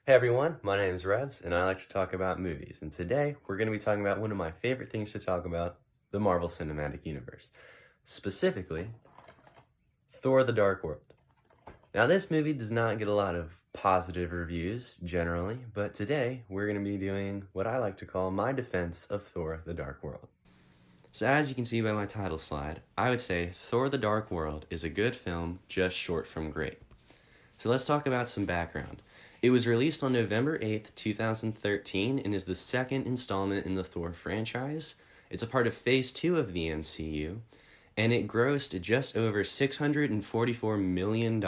Hey everyone, my name is Revs, and I like to talk about movies. And today we're going to be talking about one of my favorite things to talk about, the Marvel Cinematic Universe. Specifically, Thor the Dark World. Now, this movie does not get a lot of positive reviews generally, but today we're going to be doing what I like to call my defense of Thor the Dark World. So, as you can see by my title slide, I would say Thor the Dark World is a good film, just short from great. So, let's talk about some background. It was released on November 8th, 2013, and is the second installment in the Thor franchise. It's a part of Phase 2 of the MCU, and it grossed just over $644 million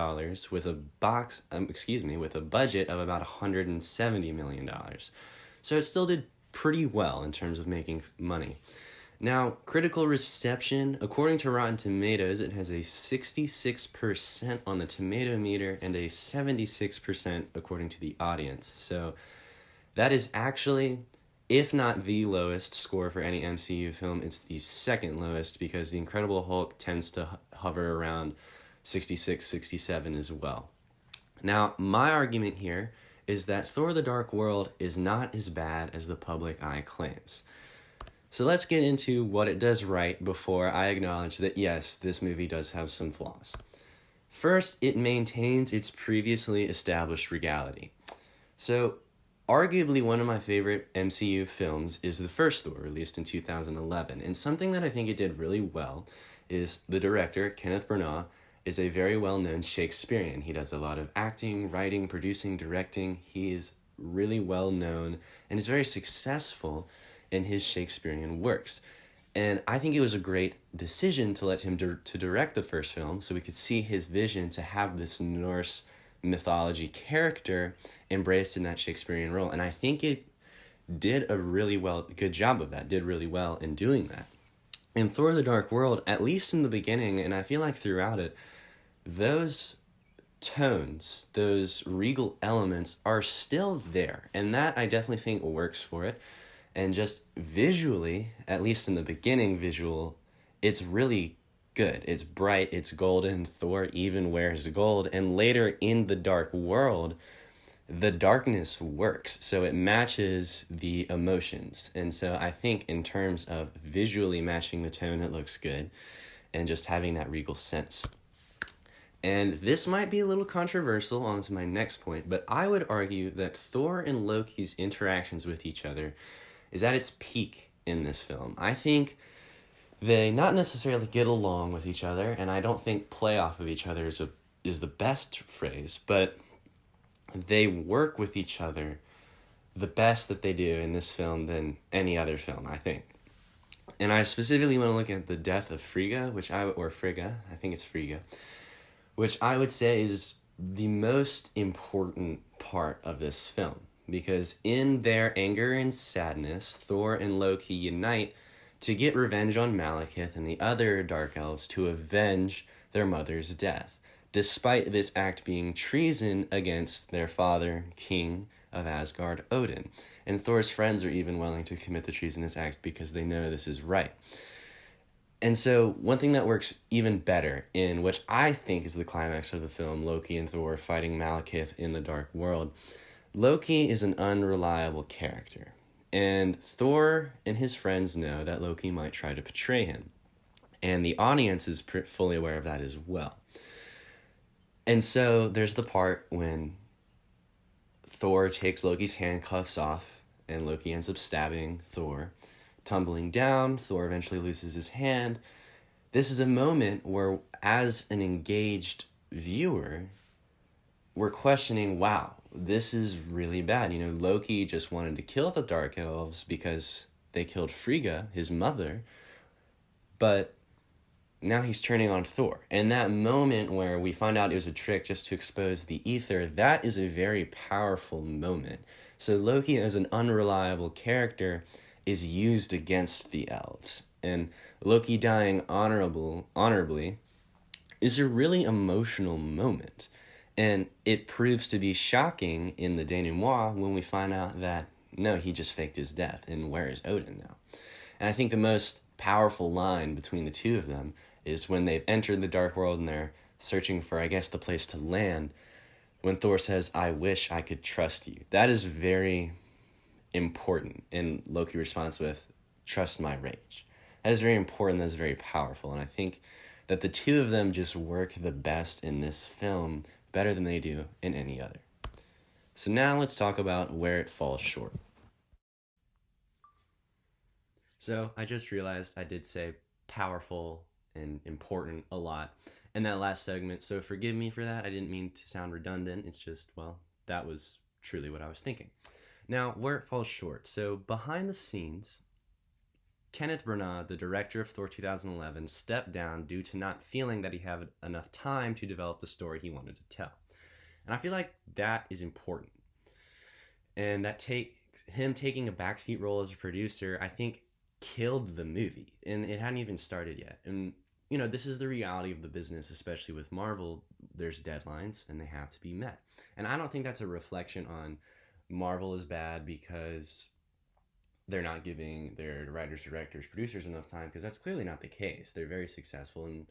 with a budget of about $170 million. So it still did pretty well in terms of making money. Now, critical reception, according to Rotten Tomatoes, it has a 66% on the tomato meter and a 76% according to the audience. So that is actually, if not the lowest score for any MCU film, it's the second lowest because The Incredible Hulk tends to hover around 66, 67 as well. Now, my argument here is that Thor the Dark World is not as bad as the public eye claims. So let's get into what it does right before I acknowledge that yes, this movie does have some flaws. First, it maintains its previously established regality. So, arguably one of my favorite MCU films is the first Thor, released in 2011. And something that I think it did really well is the director, Kenneth Branagh, is a very well-known Shakespearean. He does a lot of acting, writing, producing, directing. He is really well-known and is very successful in his Shakespearean works. And I think it was a great decision to let him to direct the first film so we could see his vision to have this Norse mythology character embraced in that Shakespearean role. And I think it did a really good job of that, did really well in doing that. In Thor the Dark World, at least in the beginning, and I feel like throughout it, those tones, those regal elements are still there. And that I definitely think works for it. And just visually, at least in the beginning it's really good. It's bright, it's golden, Thor even wears gold, and later in the Dark World, the darkness works, so it matches the emotions. And so I think in terms of visually matching the tone, it looks good, and just having that regal sense. And this might be a little controversial on to my next point, but I would argue that Thor and Loki's interactions with each other is at its peak in this film. I think they not necessarily get along with each other, and I don't think play off of each other is the best phrase, but they work with each other the best that they do in this film than any other film, I think. And I specifically want to look at the death of Frigga, I think it's Frigga, which I would say is the most important part of this film. Because in their anger and sadness, Thor and Loki unite to get revenge on Malekith and the other Dark Elves to avenge their mother's death, despite this act being treason against their father, King of Asgard, Odin. And Thor's friends are even willing to commit the treasonous act because they know this is right. And so one thing that works even better, in which I think is the climax of the film, Loki and Thor fighting Malekith in the Dark World, Loki is an unreliable character, and Thor and his friends know that Loki might try to betray him, and the audience is fully aware of that as well. And so there's the part when Thor takes Loki's handcuffs off, and Loki ends up stabbing Thor, tumbling down. Thor eventually loses his hand. This is a moment where, as an engaged viewer, we're questioning, wow, this is really bad. Loki just wanted to kill the Dark Elves because they killed Frigga, his mother, but now he's turning on Thor. And that moment where we find out it was a trick just to expose the Aether, that is a very powerful moment. So Loki, as an unreliable character, is used against the elves. And Loki dying honorably is a really emotional moment. And it proves to be shocking in the denouement when we find out that, no, he just faked his death, and where is Odin now? And I think the most powerful line between the two of them is when they've entered the Dark World and they're searching for, I guess, the place to land. when Thor says, "I wish I could trust you." That is very important. And Loki responds with, "Trust my rage." That is very important. That's very powerful. And I think that the two of them just work the best in this film, better than they do in any other. So now let's talk about where it falls short. So I just realized I did say powerful and important a lot in that last segment. So forgive me for that. I didn't mean to sound redundant. It's just, well, that was truly what I was thinking. Now, where it falls short. So behind the scenes, Kenneth Branagh, the director of Thor 2011, stepped down due to not feeling that he had enough time to develop the story he wanted to tell. And I feel like that is important. And that him taking a backseat role as a producer, I think killed the movie. And it hadn't even started yet. And this is the reality of the business, especially with Marvel. There's deadlines and they have to be met. And I don't think that's a reflection on Marvel is bad because they're not giving their writers, directors, producers enough time, because that's clearly not the case. They're very successful, and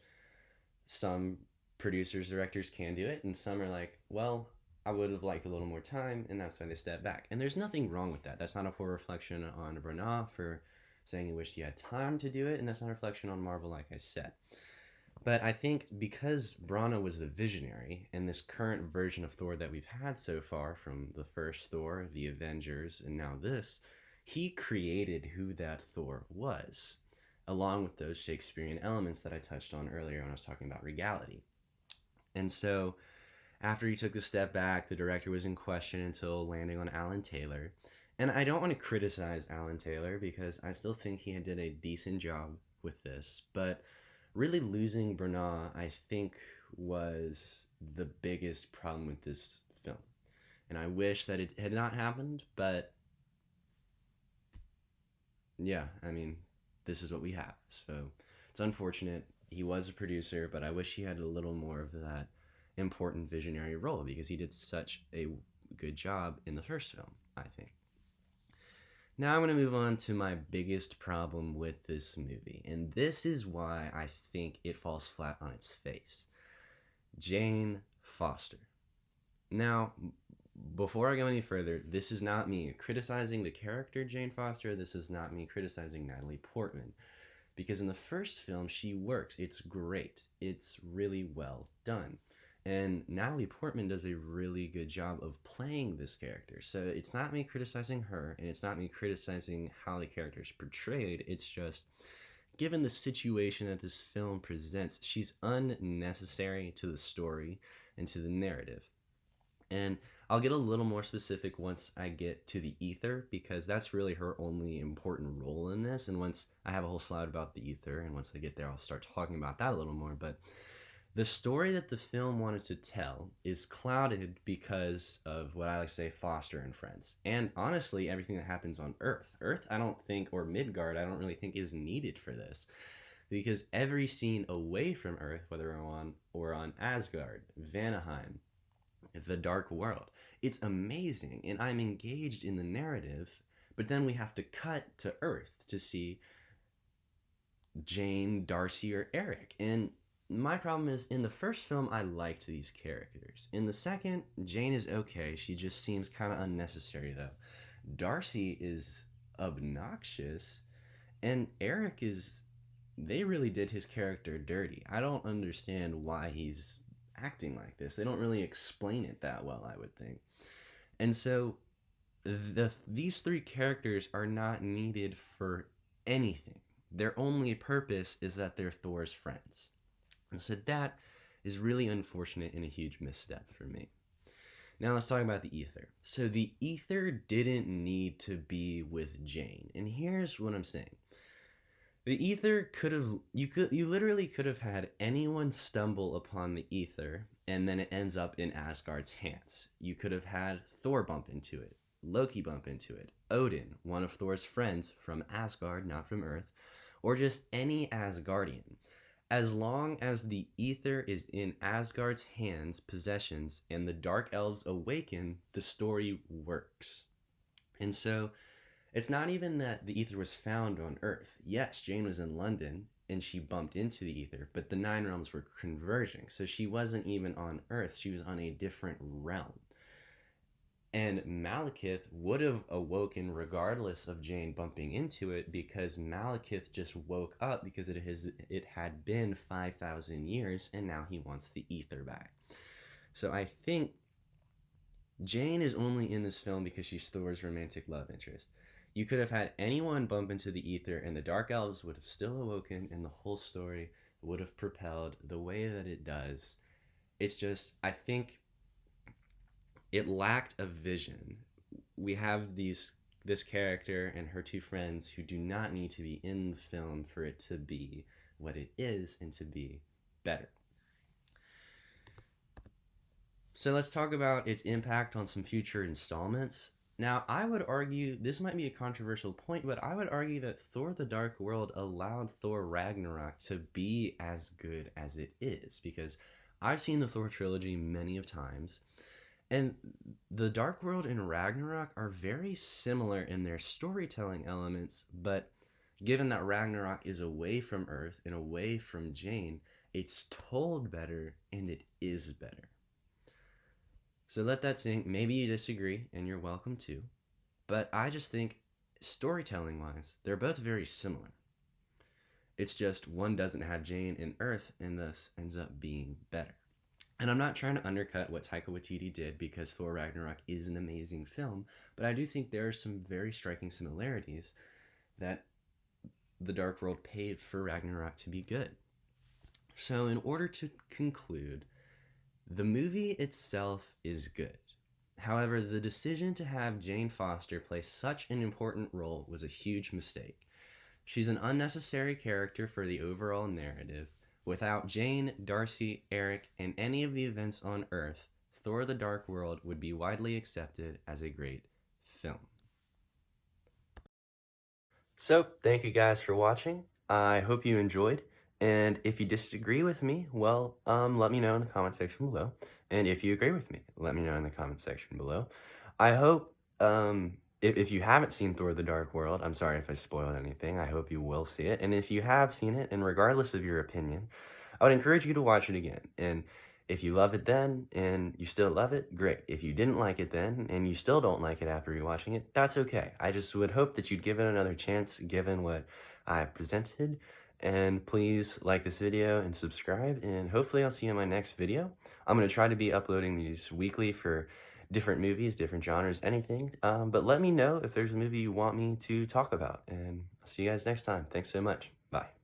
some producers, directors can do it, and some are like, well, I would have liked a little more time, and that's why they step back. And there's nothing wrong with that. That's not a poor reflection on Branagh for saying he wished he had time to do it, and that's not a reflection on Marvel, like I said. But I think because Branagh was the visionary, and this current version of Thor that we've had so far, from the first Thor, the Avengers, and now this, he created who that Thor was, along with those Shakespearean elements that I touched on earlier when I was talking about Regality. And so, after he took the step back, the director was in question until landing on Alan Taylor. And I don't want to criticize Alan Taylor because I still think he did a decent job with this. But really losing Branagh, I think, was the biggest problem with this film. And I wish that it had not happened, but yeah, I mean, this is what we have. So it's unfortunate. He was a producer, but I wish he had a little more of that important visionary role because he did such a good job in the first film, I think. Now I'm going to move on to my biggest problem with this movie, and this is why I think it falls flat on its face. Jane Foster. Now, before I go any further, this is not me criticizing the character Jane Foster. This is not me criticizing Natalie Portman. Because in the first film, she works. It's great. It's really well done. And Natalie Portman does a really good job of playing this character. So it's not me criticizing her, and it's not me criticizing how the character is portrayed. It's just, given the situation that this film presents, she's unnecessary to the story and to the narrative. And I'll get a little more specific once I get to the Aether, because that's really her only important role in this. And once I have a whole slide about the Aether, and once I get there, I'll start talking about that a little more. But the story that the film wanted to tell is clouded because of what I like to say, Foster and friends. And honestly, everything that happens on Earth. Earth, I don't think, or Midgard, I don't really think is needed for this. Because every scene away from Earth, whether we're on Asgard, Vanaheim, the Dark World, it's amazing, and I'm engaged in the narrative, but then we have to cut to Earth to see Jane, Darcy, or Eric. And my problem is, in the first film, I liked these characters. In the second, Jane is okay. She just seems kind of unnecessary, though. Darcy is obnoxious, and Eric is... They really did his character dirty. I don't understand why he's acting like this. They don't really explain it that well, I would think. And so these three characters are not needed for anything. Their only purpose is that they're Thor's friends. And so that is really unfortunate and a huge misstep for me. Now let's talk about the Aether. So the Aether didn't need to be with Jane. And here's what I'm saying. The Aether you literally could have had anyone stumble upon the Aether, and then it ends up in Asgard's hands. You could have had Thor bump into it, Loki bump into it, Odin, one of Thor's friends from Asgard, not from Earth, or just any Asgardian. As long as the Aether is in Asgard's hands, possessions, and the Dark Elves awaken, the story works. And so it's not even that the Aether was found on Earth. Yes, Jane was in London, and she bumped into the ether, but the nine realms were converging. So she wasn't even on Earth, she was on a different realm. And Malekith would have awoken regardless of Jane bumping into it, because Malekith just woke up because it had been 5,000 years, and now he wants the ether back. So I think Jane is only in this film because she's Thor's romantic love interest. You could have had anyone bump into the ether, and the Dark Elves would have still awoken, and the whole story would have propelled the way that it does. It's just, I think it lacked a vision. We have this character and her two friends who do not need to be in the film for it to be what it is and to be better. So let's talk about its impact on some future installments. Now, I would argue, this might be a controversial point, but I would argue that Thor the Dark World allowed Thor Ragnarok to be as good as it is, because I've seen the Thor trilogy many of times, and the Dark World and Ragnarok are very similar in their storytelling elements, but given that Ragnarok is away from Earth and away from Jane, it's told better and it is better. So let that sink. Maybe you disagree, and you're welcome to. But I just think, storytelling-wise, they're both very similar. It's just one doesn't have Jane and Earth, and thus ends up being better. And I'm not trying to undercut what Taika Waititi did, because Thor Ragnarok is an amazing film, but I do think there are some very striking similarities that the Dark World paved for Ragnarok to be good. So in order to conclude, the movie itself is good. However, the decision to have Jane Foster play such an important role was a huge mistake. She's an unnecessary character for the overall narrative. Without Jane, Darcy, Eric, and any of the events on Earth, Thor the Dark World would be widely accepted as a great film. So, thank you guys for watching. I hope you enjoyed. And if you disagree with me, well, let me know in the comment section below. And if you agree with me, let me know in the comment section below. I hope, if you haven't seen Thor the Dark World, I'm sorry if I spoiled anything. I hope you will see it. And if you have seen it, and regardless of your opinion, I would encourage you to watch it again. And if you love it then, and you still love it, great. If you didn't like it then, and you still don't like it after rewatching it, that's okay. I just would hope that you'd give it another chance, given what I presented. And please like this video and subscribe, and hopefully I'll see you in my next video. I'm going to try to be uploading these weekly for different movies, different genres, anything. But let me know if there's a movie you want me to talk about, and I'll see you guys next time. Thanks so much. Bye.